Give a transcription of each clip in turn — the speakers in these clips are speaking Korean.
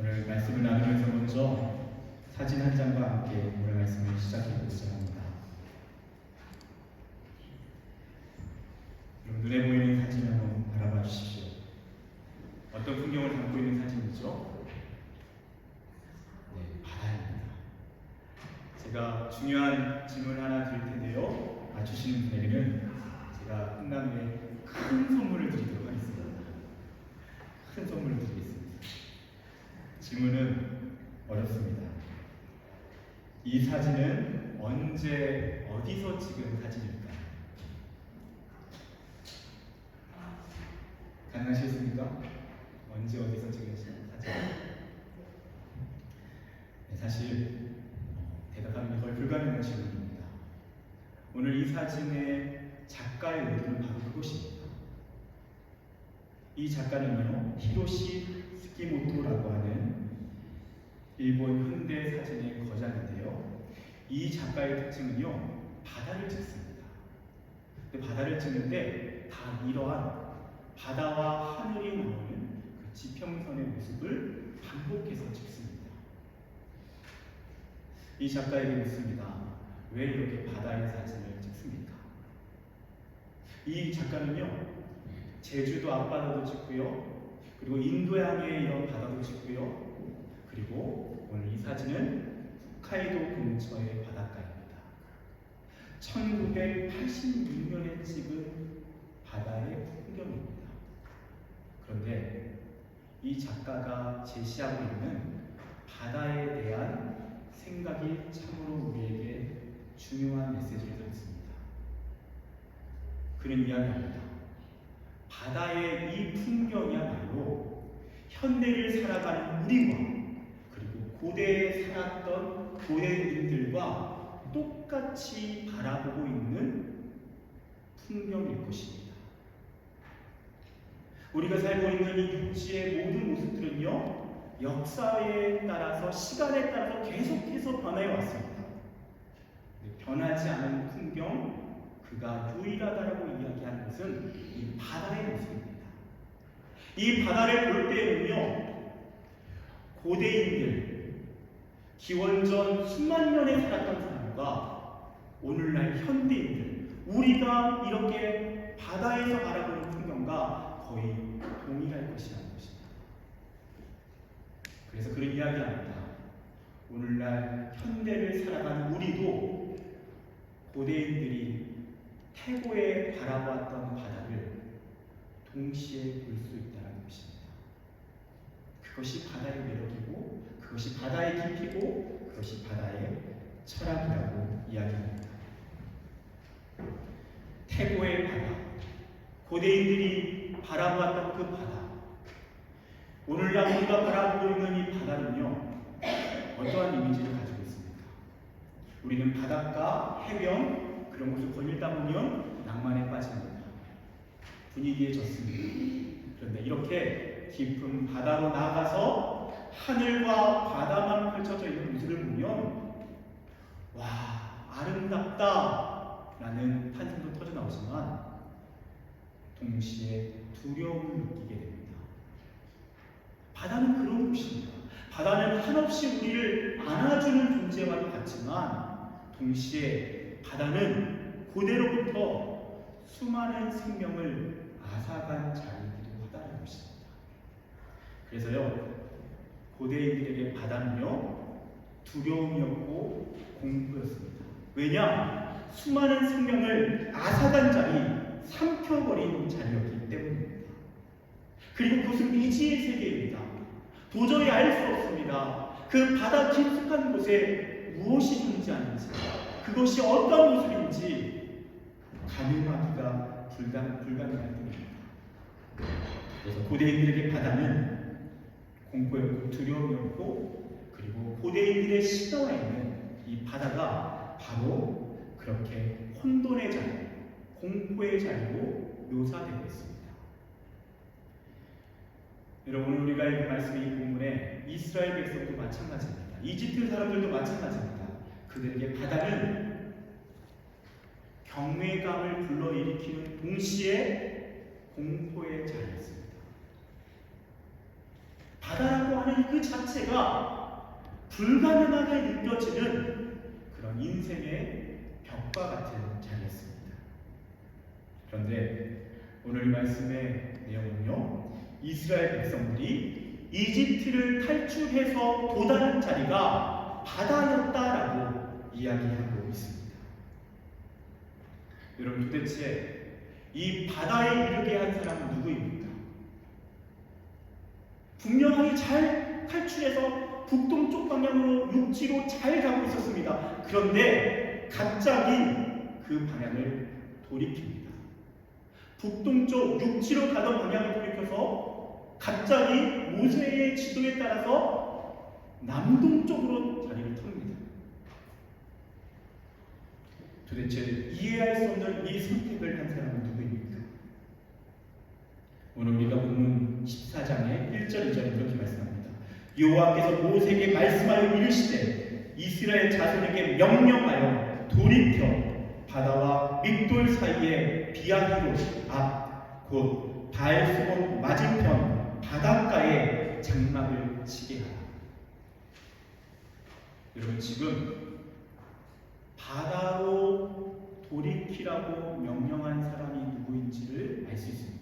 오늘 말씀을 나누면서 먼저 사진 한 장과 함께 오늘 말씀을 시작해보고자 합니다. 여러분, 눈에 보이는 사진을 한번 바라봐 주십시오. 어떤 풍경을 담고 있는 사진이죠? 네, 바다입니다. 제가 중요한 질문 하나 드릴 텐데요. 맞추시는 분에게는 제가 끝난 후에 큰 선물을 드리도록 하겠습니다. 큰 선물을 드리겠습니다. 질문은 어렵습니다. 이 사진은 언제 어디서 찍은 사진일까요? 가능하시겠습니까? 언제 어디서 찍은 사진? 네, 사실 대답하는 게 거의 불가능한 질문입니다. 오늘 이 사진의 작가의 의도는 바로 그것입니다. 이 작가는요, 히로시 스키모토라고 하는 일본 현대 사진의 거장인데요. 이 작가의 특징은요, 바다를 찍습니다. 근데 바다를 찍는데 다 이러한 바다와 하늘이 나오는 그 지평선의 모습을 반복해서 찍습니다. 이 작가에게 묻습니다. 왜 이렇게 바다의 사진을 찍습니까? 이 작가는요, 제주도 앞바다도 찍고요, 그리고 인도양의 이런 바다도 찍고요, 그리고 오늘 이 사진은 홋카이도 근처의 바닷가입니다. 1986년에 찍은 바다의 풍경입니다. 그런데 이 작가가 제시하고 있는 바다에 대한 생각이 참으로 우리에게 중요한 메시지를 담습니다. 그는 이야기합니다. 바다의 이 풍경이야말로 현대를 살아가는 우리와 그리고 고대에 살았던 고대인들과 똑같이 바라보고 있는 풍경일 것입니다. 우리가 살고 있는 이 육지의 모든 모습들은요, 역사에 따라서 시간에 따라서 계속해서 변해 왔습니다. 변하지 않은 풍경, 그가 유일하다라고 이야기하는 것은 이 바다의 모습입니다. 이 바다를 볼 때는요, 고대인들, 기원전 수만 년에 살았던 사람과 오늘날 현대인들, 우리가 이렇게 바다에서 바라보는 풍경과 거의 동일할 것이라는 것입니다. 그래서 그런 이야기합니다. 오늘날 현대를 살아가는 우리도 고대인들이 태고에 바라보았던 바다를 동시에 볼 수 있다는 것입니다. 그것이 바다의 매력이고, 그것이 바다의 깊이고, 그것이 바다의 철학이라고 이야기합니다. 태고의 바다, 고대인들이 바라보았던 그 바다, 오늘날 우리가 바라보고 있는 이 바다는요, 어떠한 이미지를 가지고 있습니까? 우리는 바닷가, 해변, 그런 곳을 거닐다 보면 낭만에 빠집니다. 분위기에 젖습니다. 그런데 이렇게 깊은 바다로 나가서 하늘과 바다만 펼쳐져 있는 모습을 보면 와, 아름답다 라는 탄성도 터져 나오지만 동시에 두려움을 느끼게 됩니다. 바다는 그런 곳입니다. 바다는 한없이 우리를 안아주는 존재와도 같지만 동시에 바다는 고대로부터 수많은 생명을 앗아간 자리이기도 하다는 것입니다. 그래서요, 고대인들에게 바다는요, 두려움이었고 공포였습니다. 왜냐? 수많은 생명을 앗아간 자리, 삼켜버린 자리였기 때문입니다. 그리고 그것은 미지의 세계입니다. 도저히 알 수 없습니다. 그 바다 깊숙한 곳에 무엇이 존재하는지, 그것이 어떤 모습인지 가늠하기가 불가능할 뿐입니다. 그래서 고대인들에게 바다는 공포였고 두려움이었고, 그리고 고대인들의 신화에는 이 바다가 바로 그렇게 혼돈의 자리, 공포의 자리로 묘사되고 있습니다. 여러분, 우리가 읽은 말씀의 이 본문에 이스라엘 백성도 마찬가지입니다. 이집트 사람들도 마찬가지입니다. 그들에게 바다는 경외감을 불러일으키는 동시에 공포의 자리였습니다. 바다라고 하는 그 자체가 불가능하게 느껴지는 그런 인생의 벽과 같은 자리였습니다. 그런데 오늘 말씀의 내용은요, 이스라엘 백성들이 이집트를 탈출해서 도달한 자리가 바다였다라고 이야기하고 있습니다. 여러분, 도대체 이 바다에 이르게 한 사람은 누구입니까? 분명하게 잘 탈출해서 북동쪽 방향으로 육지로 잘 가고 있었습니다. 그런데 갑자기 그 방향을 돌이킵니다. 북동쪽 육지로 가던 방향을 돌이켜서 갑자기 모세의 지도에 따라서 남동쪽으로 자리를 텄습니다. 도대체 이해할 수 없는 이 선택을 한 사람은 누구입니까? 오늘 우리가 본문 14장의 1절 2절 이렇게 말씀합니다. 여호와께서 모세에게 말씀하여 이르시되 이스라엘 자손에게 명령하여 돌이켜 바다와 믹돌 사이에 비아히로 앞 곧 바알스본 맞은편 바닷가에 장막을 치게 하라. 여러분, 지금 바다로 돌이키라고 명령한 사람이 누구인지를 알 수 있습니다.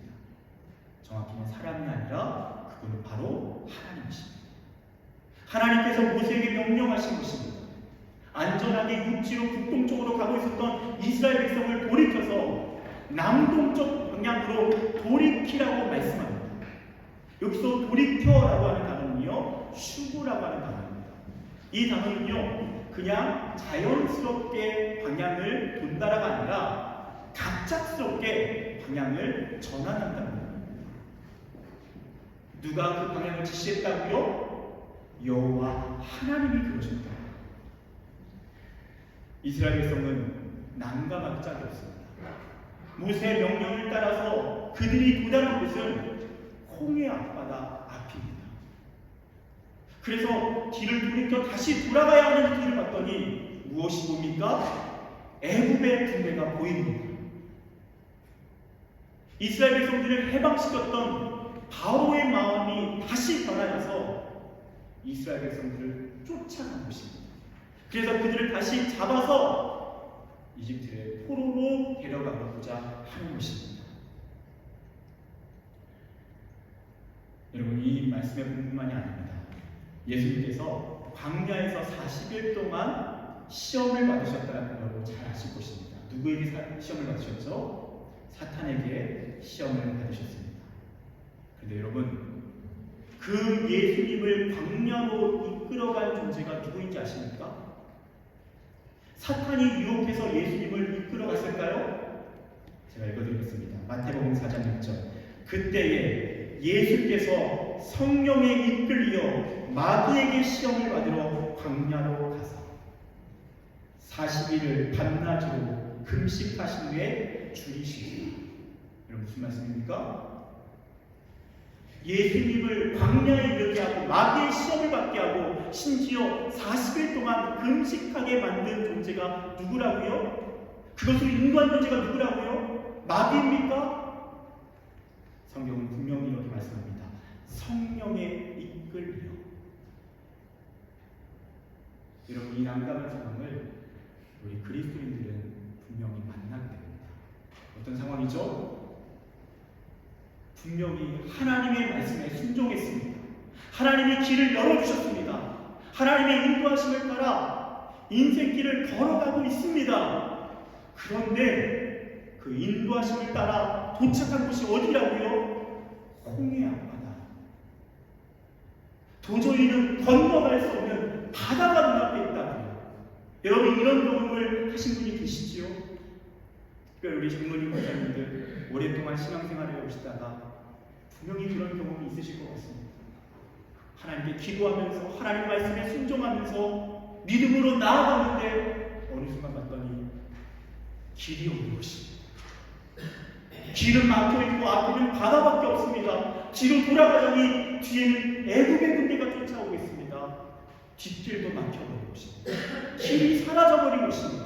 정확히는 사람이 아니라 그분은 바로 하나님이십니다. 하나님께서 모세에게 명령하신 것입니다. 안전하게 육지로 북동쪽으로 가고 있었던 이스라엘 백성을 돌이켜서 남동쪽 방향으로 돌이키라고 말씀합니다. 여기서 돌이켜라고 하는 단어는요, 슈브라고 하는 단어입니다. 이 단어는요, 그냥 자연스럽게 방향을 돈다라가 아니라 갑작스럽게 방향을 전환한다는 겁니다. 누가 그 방향을 지시했다고요? 여호와 하나님이 그러셨다. 이스라엘 백성은 난감할 짝이 없습니다. 모세의 명령을 따라서 그들이 도달한 곳은 홍해 앞바다 앞입니다. 그래서 길을 돌이켜 다시 돌아가야 하는 길을 봤더니 무엇이 보입니까? 애굽의 군대가 보입니다. 이스라엘 백성들을 해방시켰던 바로의 마음이 다시 변하여서 이스라엘 백성들을 쫓아간 것입니다. 그래서 그들을 다시 잡아서 이집트의 포로로 데려가고자 하는 것입니다. 여러분, 이 말씀의 본문만이 아닙니다. 예수님께서 광야에서 40일 동안 시험을 받으셨다는 걸 여러분 잘 아실 것입니다. 누구에게 시험을 받으셨죠? 사탄에게 시험을 받으셨습니다. 그런데 여러분, 그 예수님을 광야로 이끌어간 존재가 누구인지 아십니까? 사탄이 유혹해서 예수님을 이끌어갔을까요? 제가 읽어드리겠습니다. 마태복음 4장 6절. 그때에 예수께서 성령에 이끌려 마귀에게 시험을 받으러 광야로 가서 40일을 밤낮으로 금식하신 후에 줄이시리라. 여러분, 무슨 말씀입니까? 예수님을 광야에 이르게 하고 마귀의 시험을 받게 하고 심지어 40일 동안 금식하게 만든 존재가 누구라고요? 그것을 인도한 존재가 누구라고요? 마귀입니까? 성경은 분명히 이렇게 말씀합니다. 성령에 이끌려. 여러분, 이 난감한 상황을 우리 그리스도인들은 분명히 만나게 됩니다. 어떤 상황이죠? 분명히 하나님의 말씀에 순종했습니다. 하나님이 길을 열어주셨습니다. 하나님의 인도하심을 따라 인생길을 걸어가고 있습니다. 그런데 그 인도하심을 따라 도착한 곳이 어디라고요? 홍해 앞바다. 도저히는 건너갈 수 없는 바다가 눈앞에 있다고요. 여러분, 이런 경험을 하신 분이 계시지요? 특별히 우리 장로님 목사님들 오랫동안 신앙생활을 해오시다가 분명히 그런 경험이 있으실 것 같습니다. 하나님께 기도하면서 하나님 말씀에 순종하면서 믿음으로 나아가는데 어느 순간 봤더니 길이 없는 것입니다. 길은 막혀있고 앞에는 바다밖에 없습니다. 뒤로 돌아가더니 뒤에는 애굽의 군대가 쫓아오고 있습니다. 뒷길도 막혀버린 것입니다. 길이 사라져버린 것입니다.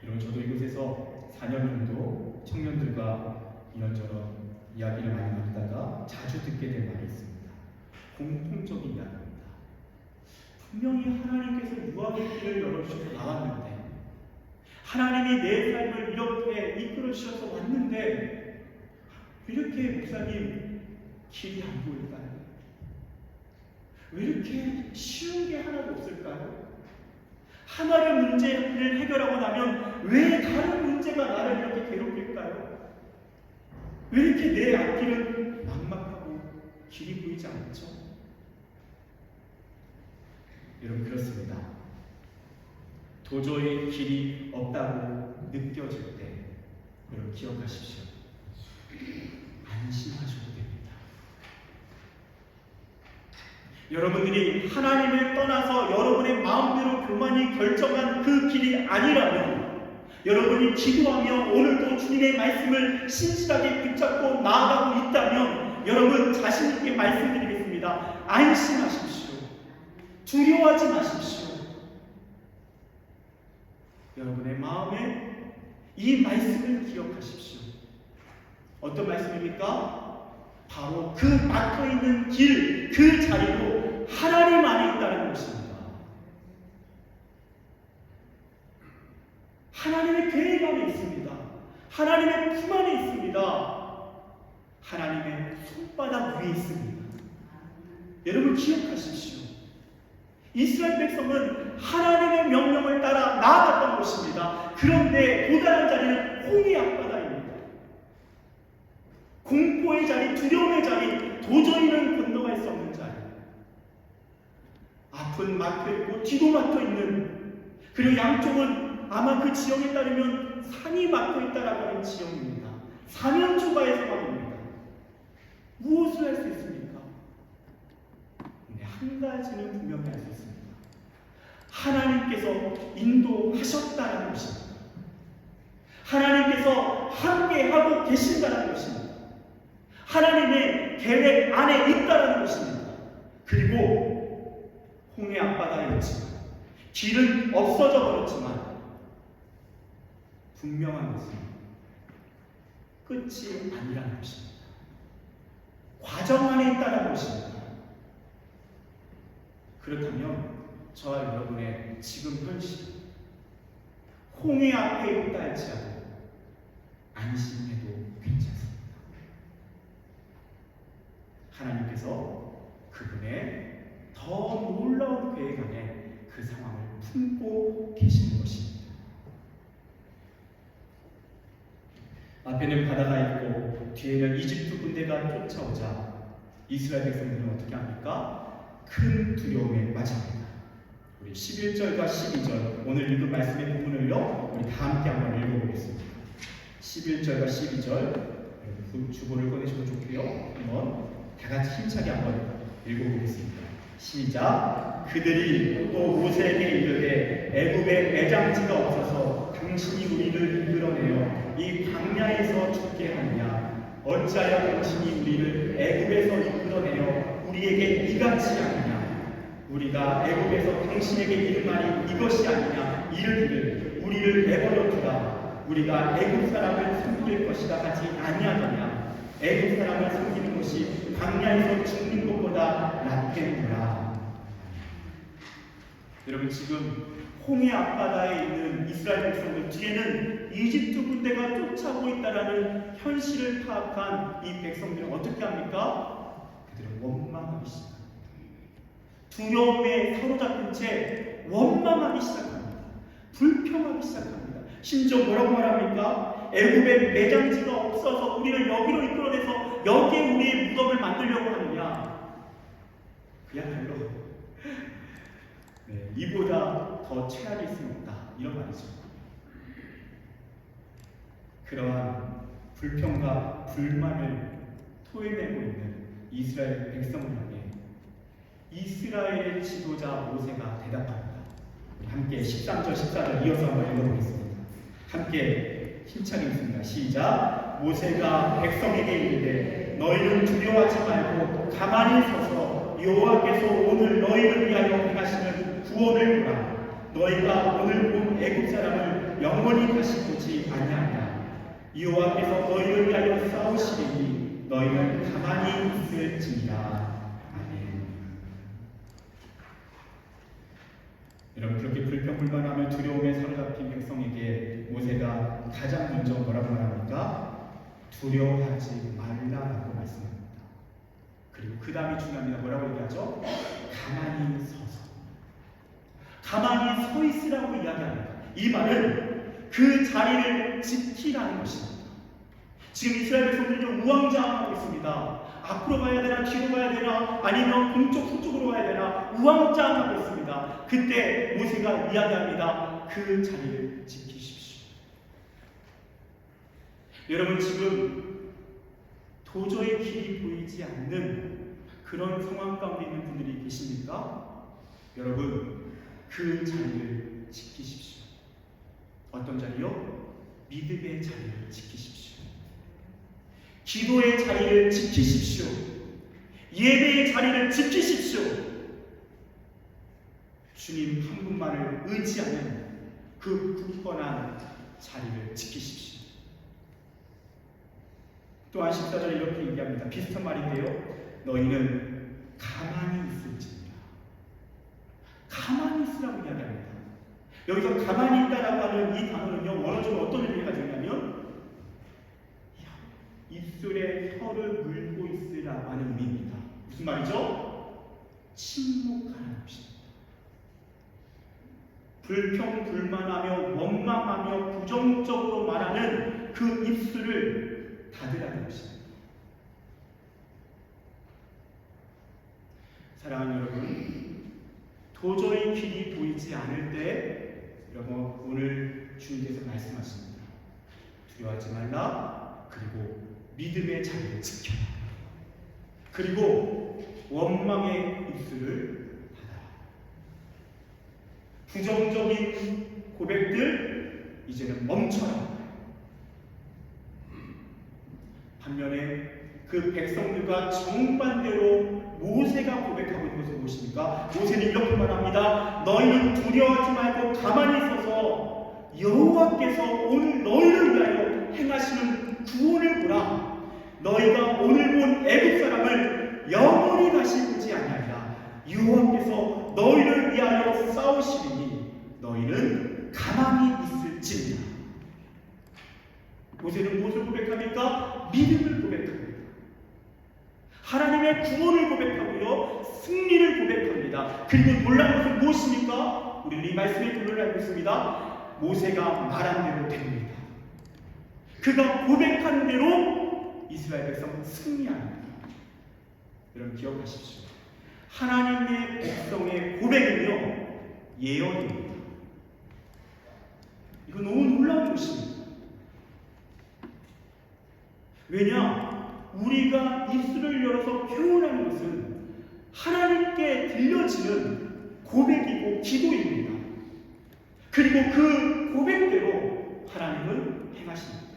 여러분, 저도 이곳에서 4년 정도 청년들과 이런저런 이야기를 많이 나누다가 자주 듣게 된 말이 있습니다. 공통적인 이야기입니다. 분명히 하나님께서 유학의 길을 열어주셔서 나왔는데, 하나님이 내 삶을 이렇게 이끌어주셔서 왔는데, 왜 이렇게 목사님 길이 안 보일까요? 왜 이렇게 쉬운 게 하나도 없을까요? 하나의 문제를 해결하고 나면 왜 다른 문제가 나를 이렇게 괴롭힐까요? 왜 이렇게 내 앞길은 막막하고 길이 보이지 않죠? 여러분, 그렇습니다. 도저히 길이 없다고 느껴질 때 여러분 기억하십시오. 안심하셔도 됩니다. 여러분들이 하나님을 떠나서 여러분의 마음대로 교만이 결정한 그 길이 아니라면, 여러분이 기도하며 오늘도 주님의 말씀을 신실하게 붙잡고 나아가고 있다면, 여러분 자신있게 말씀드리겠습니다. 안심하십시오. 두려워하지 마십시오. 여러분의 마음에 이 말씀을 기억하십시오. 어떤 말씀입니까? 바로 그 막혀있는 길, 그 자리로 하나님 안에 있다는 것입니다. 하나님의 계획 안에 있습니다. 하나님의 품 안에 있습니다. 하나님의 손바닥 위에 있습니다. 여러분 기억하십시오. 이스라엘 백성은 하나님의 명령을 따라 나아갔던 것입니다. 그런데 도달한 자리는 홍해 앞바다입니다. 공포의 자리, 두려움의 자리, 도저히는 건너갈 수 없는 자리. 앞은 막혀있고 뒤도 막혀있는, 그리고 양쪽은 아마 그 지형에 따르면 산이 막혀있다라고 하는 지형입니다. 사면초가의 상황입니다. 무엇을 할 수 있습니까? 근데 한 가지는 분명히 할 수 있습니다. 하나님께서 인도하셨다는 것입니다. 하나님께서 함께하고 계신다는 것입니다. 하나님의 계획 안에 있다는 것입니다. 그리고 홍해 앞바다에 있지만, 길은 없어져 버렸지만, 분명한 것은 끝이 아니라는 것입니다. 과정 안에 있다는 것입니다. 그렇다면 저와 여러분의 지금 현실, 홍해 앞에 있다 할지라도 안심해도 괜찮습니다. 하나님께서 그분의 더 놀라운 계획 안에 그 상황을 품고 계시는 것입니다. 앞에는 바다가 있고 뒤에는 이집트 군대가 쫓아오자 이스라엘 백성들은 어떻게 합니까? 큰 두려움에 빠집니다. 우리 11절과 12절 오늘 읽은 말씀의 부분을요, 우리 다 함께 한번 읽어보겠습니다. 11절과 12절 주보를 꺼내시면 좋고요. 한번 다 같이 힘차게 한번 읽어보겠습니다. 시작. 그들이 또 모세에게 이르되 애굽에 매장지가 없어서 당신이 우리를 이끌어내어 이 광야에서 죽게 하느냐? 어찌하여 당신이 우리를 애굽에서 이끌어내어 우리에게 이같이 하느냐? 우리가 애굽에서 당신에게 이른 말이 이것이 아니냐? 이르기를 우리를 내버려 두라. 우리가 애굽 사람을 섬길 것이다 하지 아니하느냐? 애굽 사람을 섬기는 것이 광야에서 죽는 것보다 낫겠노라. 여러분, 지금 홍해 앞바다에 있는 이스라엘 백성들 뒤에는 이집트 군대가 쫓아오고 있다는 현실을 파악한 이 백성들은 어떻게 합니까? 그들은 원망하기 시작합니다. 두려움에 사로잡힌 채 원망하기 시작합니다. 불평하기 시작합니다. 심지어 뭐라고 말합니까? 애굽에 매장지가 없어서 우리를 여기로 이끌어내서 여기에 우리의 무덤을 만들려고 하느냐? 그야말로 이보다 더 최악일 수는 없다, 이런 말이죠. 그러한 불평과 불만을 토해내고 있는 이스라엘 백성을 향해 이스라엘의 지도자 모세가 대답합니다. 함께 13절, 14절 이어서 한번 읽어보겠습니다. 함께 힘차게 읽습니다. 시작. 모세가 백성에게 이르되 너희는 두려워하지 말고 가만히 서서 여호와께서 오늘 너희를 위하여 행하시는 구원을 보라. 너희가 오늘 본 애굽 사람을 영원히 다시 보지 아니하리라. 여호와께서 너희를 위하여 너희는 가만히 있을지니라. 아멘. 여러분, 그렇게 불평불만하며 두려움에 사로잡힌 백성에게 모세가 가장 먼저 뭐라고 말합니까? 두려워하지 말라라고 말씀합니다. 그리고 그 다음이 중요합니다. 뭐라고 얘기하죠? 가만히 서서, 가만히 서 있으라고 이야기합니다. 이 말은 그 자리를 지키라는 것입니다. 지금 이스라엘 백성들이 우왕좌왕하고 있습니다. 앞으로 가야 되나, 뒤로 가야 되나, 아니면 동쪽, 서쪽으로 가야 되나, 우왕좌왕하고 있습니다. 그때 모세가 이야기합니다. 그 자리를 지키십시오. 여러분, 지금 도저히 길이 보이지 않는 그런 상황 가운데 있는 분들이 계십니까? 여러분, 그 자리를 지키십시오. 어떤 자리요? 믿음의 자리를 지키십시오. 기도의 자리를 지키십시오. 예배의 자리를 지키십시오. 주님 한 분만을 의지하는 그 굳건한 자리를 지키십시오. 또한 14절에 이렇게 얘기합니다. 비슷한 말인데요. 너희는 가만히 있을지니라. 가만히 있으라고 이야기합니다. 여기서 가만히 있다라고 하는 이 단어는요, 원어적으로 어떤 의미가 되냐면 입술에 혀를 물고 있으라고 하는 의미입니다. 무슨 말이죠? 침묵하는 것입니다. 불평불만하며 원망하며 부정적으로 말하는 그 입술을 닫으라는 것입니다. 사랑하는 여러분, 도저히 길이 보이지 않을 때 여러분, 오늘 주님께서 말씀하십니다. 두려워하지 말라. 그리고 믿음의 자리를 지켜라. 그리고 원망의 입술을 닫아라. 부정적인 고백들 이제는 멈춰라. 반면에 그 백성들과 정반대로 모세가 고백하고 있는 것은 무엇입니까? 모세는 이렇게 말합니다. 너희는 두려워하지 말고 가만히 서서 여호와께서 오늘 너희를 위하여 행하시는 구원을 보라. 너희가 오늘 본 애굽 사람을 영원히 다시 보지 아니하리라. 여호와께서 너희를 위하여 싸우시리니 너희는 가만히 있을지니라. 모세는 무엇을 고백합니까? 믿음을 고백합니다. 하나님의 구원을 고백하고요, 승리를 고백합니다. 그리고 놀라운 것은 무엇입니까? 우리는 이 말씀의 근원을 알고 있습니다. 모세가 말한 대로 됩니다. 그가 고백한 대로 이스라엘 백성은 승리합니다. 여러분 기억하십시오. 하나님의 백성의 고백은요, 예언입니다. 이거 너무 놀라운 것입니다. 왜냐? 우리가 입술을 열어서 표현하는 것은 하나님께 들려지는 고백이고 기도입니다. 그리고 그 고백대로 하나님은 행하십니다.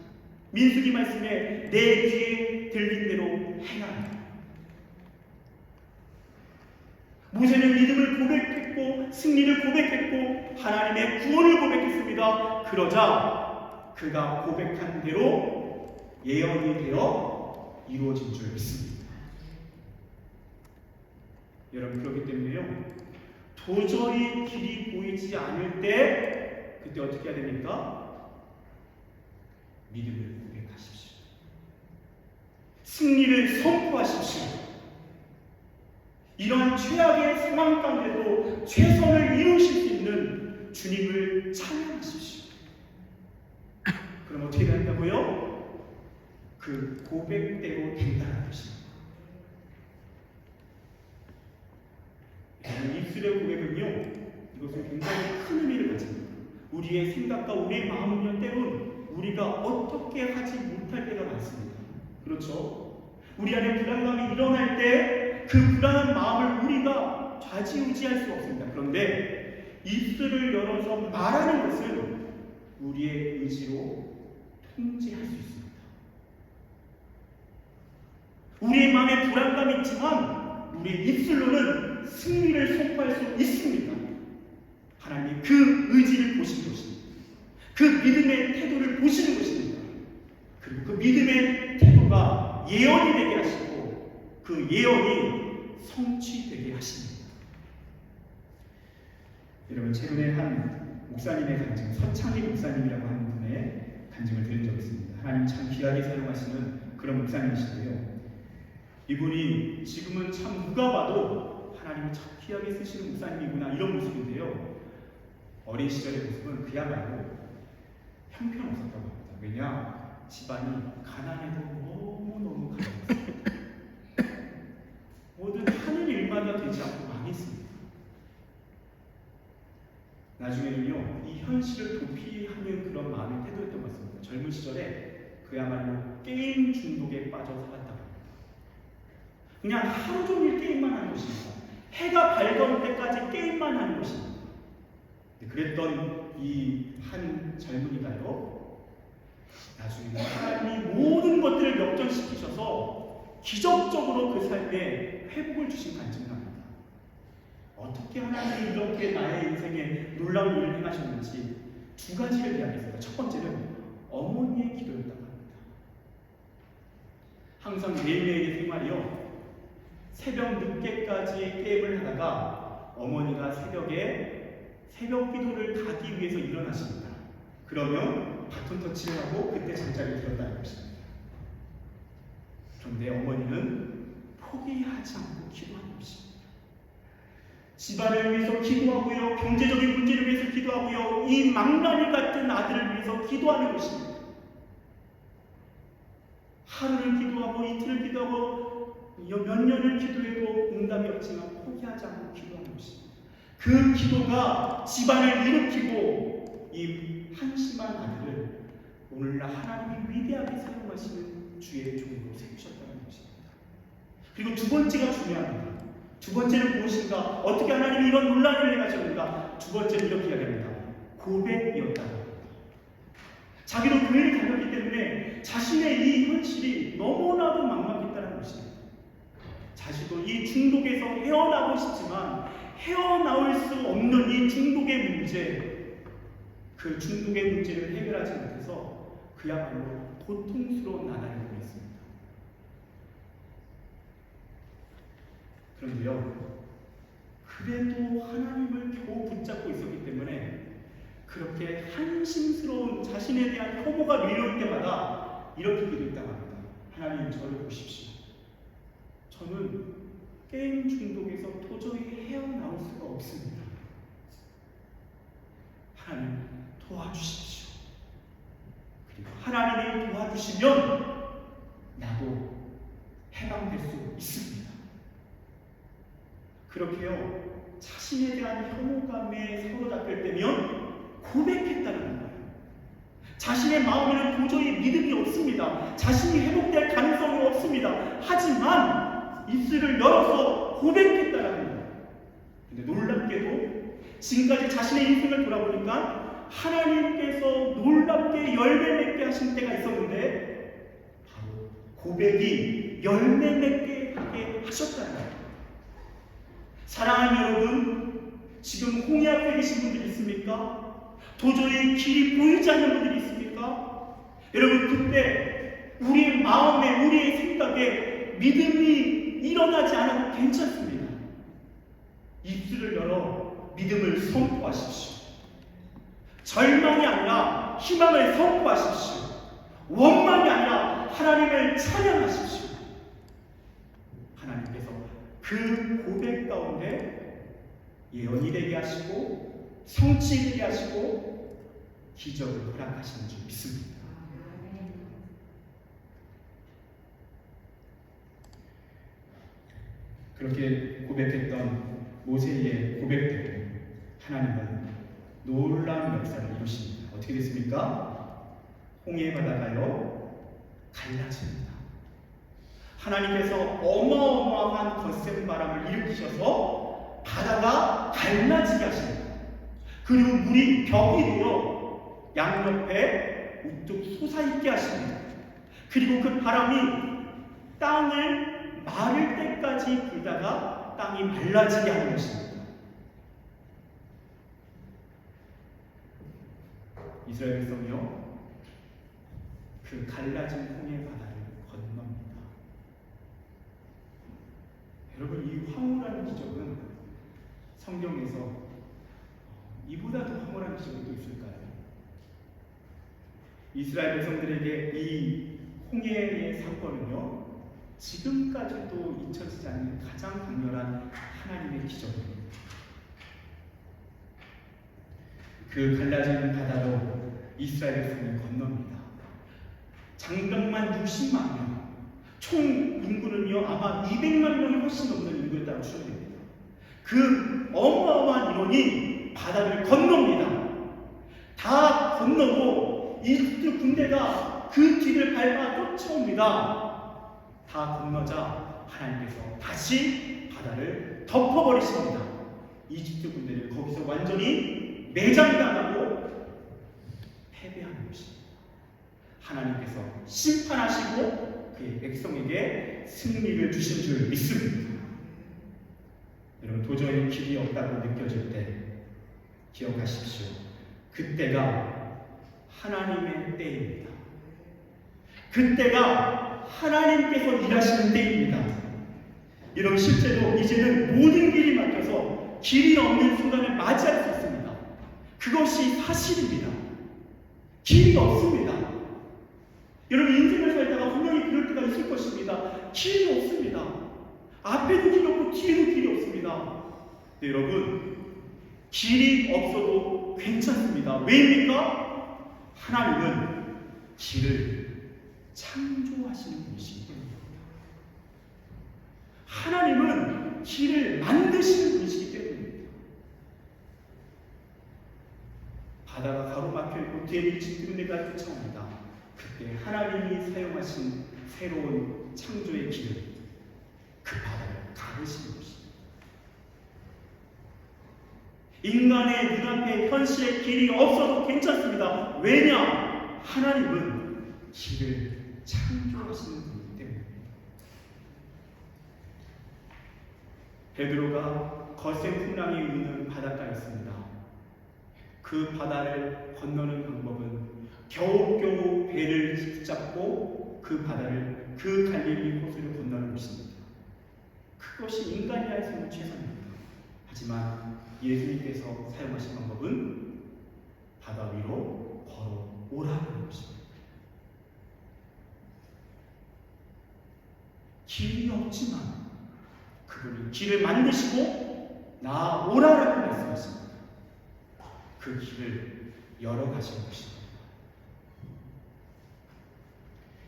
민수기 말씀에 내 귀에 들린 대로 행합니다. 모세는 믿음을 고백했고 승리를 고백했고 하나님의 구원을 고백했습니다. 그러자 그가 고백한 대로 예언이 되어 이루어진 줄 믿습니다. 여러분 그렇기 때문에요, 도저히 길이 보이지 않을 때 그때 어떻게 해야 됩니까? 믿음을 고백하십시오. 승리를 선포하십시오. 이러한 최악의 상황 가운데도 최선을 이루실 수 있는 주님을 찬양하십시오. 그럼 어떻게 된다고요? 그 고백대로 된다는 것입니다. 입술의 고백은요, 이것은 굉장히 큰 의미를 가집니다. 우리의 생각과 우리의 마음은요, 때론 우리가 어떻게 하지 못할 때가 많습니다. 그렇죠? 우리 안에 불안감이 일어날 때 그 불안한 마음을 우리가 좌지우지할 수가 없습니다. 그런데 입술을 열어서 말하는 것은 우리의 의지로 통제할 수 있습니다. 우리의 마음에 불안감이 있지만 우리의 입술로는 승리를 선포할 수 있습니다. 하나님이 그 의지를 보시는 것입니다. 그 믿음의 태도를 보시는 것입니다. 그리고 그 믿음의 태도가 말씀과 예언이 되게 하시고 그 예언이 성취되게 하십니다. 여러분, 최근에 한 목사님의 간증, 서창희 목사님이라고 하는 분의 간증을 들은 적이 있습니다. 하나님 참 귀하게 사용하시는 그런 목사님이신데요. 이분이 지금은 참 누가 봐도 하나님을 참 귀하게 쓰시는 목사님이구나 이런 모습인데요. 어린 시절의 모습은 그야말로 형편없었다고 합니다. 왜냐? 집안이 가난해도 너무너무 가난했습니다. 모든 하는 일마다 되지 않고 망했습니다. 나중에는요, 이 현실을 도피하는 그런 마음이 태도였던 것 같습니다. 젊은 시절에 그야말로 게임 중독에 빠져 살았다고 합니다. 그냥 하루 종일 게임만 하는 것입니다. 해가 밝아올 때까지 게임만 하는 것입니다. 그랬던 이 한 젊은이가요, 나중에는 하나님이 모든 것들을 역전시키셔서 기적적으로 그 삶에 회복을 주신 간증을 합니다. 어떻게 하나님이 이렇게 나의 인생에 놀라운 일을 행하셨는지 두 가지를 이야기했습니다. 첫 번째는 어머니의 기도였다고 합니다. 항상 매일매일의 생활이요, 새벽 늦게까지 게임을 하다가 어머니가 새벽에 새벽 기도를 가기 위해서 일어나십니다. 그러면 바톤 터치를 하고 그때 잠자리에 들었다는 것입니다. 그런데 어머니는 포기하지 않고 기도하는 것입니다. 집안을 위해서 기도하고요, 경제적인 문제를 위해서 기도하고요, 이 망나니 같은 아들을 위해서 기도하는 것입니다. 하루를 기도하고 이틀을 기도하고 몇 년을 기도해도 응답이 없지만 포기하지 않고 기도하는 것입니다. 그 기도가 집안을 일으키고 이 한심한 아들을 오늘날 하나님이 위대하게 사용하시는 주의 종으로 세우셨다는 것입니다. 그리고 두 번째가 중요합니다. 두 번째는 무엇인가? 어떻게 하나님이 이런 논란을 행하셨는가? 두 번째는 이렇게 이야기합니다. 고백이었다고 합니다. 자기도 교회를 다녔기 때문에 자신의 이 현실이 너무나도 막막했다는 것입니다. 자신도 이 중독에서 헤어나고 싶지만 헤어나올 수 없는 이 중독의 문제, 그 중독의 문제를 해결하지 못해서 그야말로 고통스러운 나날을 보냈습니다. 그런데요, 그래도 하나님을 겨우 붙잡고 있었기 때문에 그렇게 한심스러운 자신에 대한 혐오가 밀려올 때마다 이렇게 기도했다고 합니다. 하나님, 저를 보십시오. 저는 게임 중독에서 도저히 헤어나올 수가 없습니다. 하나님, 도와주십시오. 그리고 하나님이 도와주시면 나도 해방될 수 있습니다. 그렇게요, 자신에 대한 혐오감에 사로잡힐 때면 고백했다는 거예요. 자신의 마음에는 도저히 믿음이 없습니다. 자신이 회복될 가능성이 없습니다. 하지만 입술을 열어서 고백했다는 거예요. 근데 놀랍게도 지금까지 자신의 인생을 돌아보니까 하나님께서 놀랍게 열매 맺게 하신 때가 있었는데 바로 고백이 열매 맺게 하게 하셨다는 거예요. 사랑하는 여러분, 지금 홍해 앞에 계신 분들 있습니까? 도저히 길이 보이지 않는 분들이 있습니까? 여러분, 그때 우리의 마음에, 우리의 생각에 믿음이 일어나지 않아도 괜찮습니다. 입술을 열어 믿음을 선포하십시오. 절망이 아니라 희망을 선포하십시오. 원망이 아니라 하나님을 찬양하십시오. 하나님께서 그 고백 가운데 예언이 되게 하시고 성취되게 하시고 기적을 허락하시는 줄 믿습니다. 그렇게 고백했던 모세의 고백대로 하나님은 놀라운 역사를 이루십니다. 어떻게 됐습니까? 홍해 바다가요 갈라집니다. 하나님께서 어마어마한 거센 바람을 일으키셔서 바다가 갈라지게 하십니다. 그리고 물이 벽이 되어 양옆에 우뚝 솟아있게 하십니다. 그리고 그 바람이 땅을 마를 때까지 불다가 땅이 말라지게 하는 것입니다. 이스라엘 백성이요, 그 갈라진 홍해 바다를 건넙니다. 성경에서 이보다 더 황홀한 기적이 또 있을까요? 이스라엘 백성들에게 이 홍해의 사건은요, 지금까지도 잊혀지지 않는 가장 강렬한 하나님의 기적입니다. 그 갈라진 바다로 이스라엘 백성이 건넙니다. 장병만 60만 명, 총 인구는요 아마 200만 명이 훨씬 넘는 인구에 따라 추정됩니다. 그 어마어마한 인원이 바다를 건넙니다. 다 건너고 이집트 군대가 그 뒤를 밟아 쫓아옵니다. 다 건너자 하나님께서 다시 바다를 덮어버리십니다. 이집트 군대를 거기서 완전히 매장당하고 패배하는 것입니다. 하나님께서 심판하시고 그의 백성에게 승리를 주신 줄 믿습니다. 여러분, 도저히 길이 없다고 느껴질 때 기억하십시오. 그때가 하나님의 때입니다. 그때가 하나님께서 일하시는 때입니다. 여러분, 실제로 이제는 모든 길이 막혀서 길이 없는 순간을 맞이할 수 있습니다. 그것이 사실입니다. 길이 없습니다. 여러분, 인생을 살다가 분명히 그럴 때가 있을 것입니다. 길이 없습니다. 앞에도 길이 없고 뒤에도 길이 없습니다. 네, 여러분, 길이 없어도 괜찮습니다. 왜입니까? 하나님은 길을 창조하시는 분이시기 때문입니다. 하나님은 길을 만드시는 분이시기 때문입니다. 바다가 가로막혀 있고 뒤에 이집트 군대가 쫓아옵니다. 그때 하나님이 사용하신 새로운 창조의 길을, 그 바다를 가르시는 것입니다. 인간의 눈앞에 현실의 길이 없어도 괜찮습니다. 왜냐? 하나님은 길을 창조하시는 분이기 때문입니다. 베드로가 거센 풍랑이 우는 바닷가였습니다. 그 바다를 건너는 방법은 겨우겨우 배를 붙잡고 그 바다를, 그 갈릴리 호수를 건너는 것입니다. 그것이 인간이 할 수 있는 최선입니다. 하지만 예수님께서 사용하신 방법은 바다 위로 걸어오라는 것입니다. 길이 없지만 그분이 길을 만드시고 나오라라고 말씀하십니다. 그 길을 열어가시는 것입니다.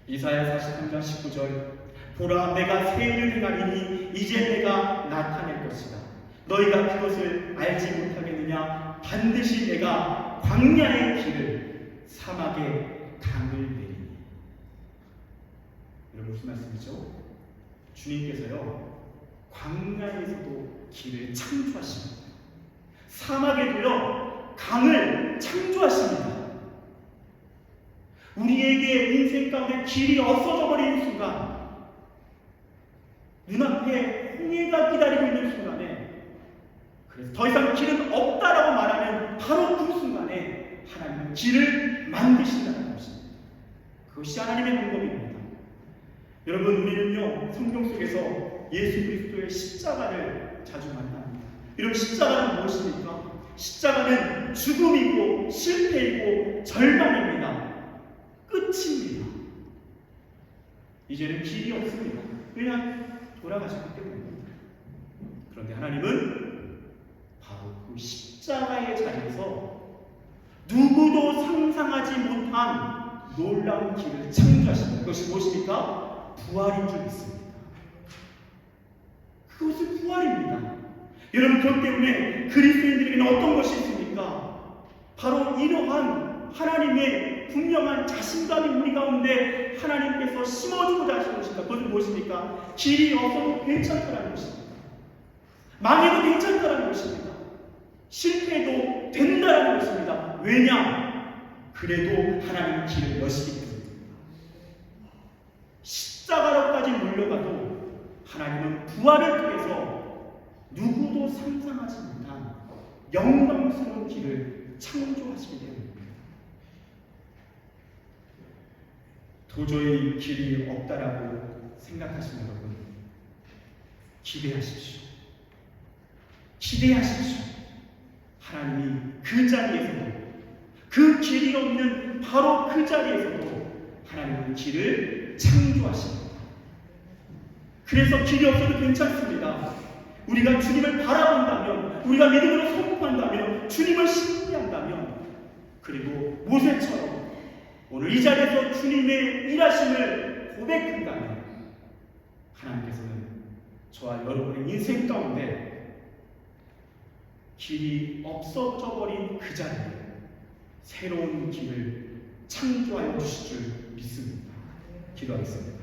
이사야 43장 19절, 보라, 내가 새 일을 행하리니 이제 내가 나타낼 것이다. 너희가 그것을 알지 못하겠느냐? 반드시 내가 광야의 길을, 사막의 강을 내리니. 이런 무슨 말씀이죠? 주님께서요, 광야에서도 길을 창조하십니다. 사막에도요, 강을 창조하십니다. 우리에게 인생 가운데 길이 없어져 버리는 순간, 눈앞에 홍해가 기다리고 있는 순간에, 그래서 더 이상 길은 없다라고 말하는 바로 그 순간에 하나님은 길을 만드신다는 것입니다. 그것이 하나님의 방법입니다. 여러분, 우리는요, 성경 속에서 예수 그리스도의 십자가를 자주 만납니다. 이런 십자가는 무엇입니까? 십자가는 죽음이고 실패이고 절망입니다. 끝입니다. 이제는 길이 없습니다. 그냥 돌아가셨기 때문입니다. 그런데 하나님은 바로 그 십자가의 자리에서 누구도 상상하지 못한 놀라운 길을 창조하십니다. 그것이 무엇입니까? 부활인 줄 믿습니다. 그것은 부활입니다. 여러분, 그렇기 때문에 그리스도인들에게는 어떤 것이 있습니까? 바로 이러한 하나님의 분명한 자신감이 우리 가운데 하나님께서 심어주고자 하시는 것입니다. 그것은 무엇입니까? 길이 없어도 괜찮다는 것입니다. 망해도 괜찮다는 것입니다. 실패해도 된다는 것입니다. 왜냐? 그래도 하나님은 길을 여시기 때문입니다. 십자가로까지 몰려가도 하나님은 부활을 통해서 누구도 상상하지 못한 영광스러운 길을 창조하시기 때문입니다. 도저히 길이 없다라고 생각하시는 여러분, 기대하십시오. 기대하십시오. 하나님이 그 자리에서도, 그 길이 없는 바로 그 자리에서도 하나님은 길을 창조하십니다. 그래서 길이 없어도 괜찮습니다. 우리가 주님을 바라본다면, 우리가 믿음으로 선포한다면, 주님을 신뢰한다면, 그리고 모세처럼 오늘 이 자리에서 주님의 일하심을 고백한다면, 하나님께서는 저와 여러분의 인생 가운데 길이 없어져 버린 그 자리에 새로운 길을 창조하여 주실 줄 믿습니다. 기도하겠습니다.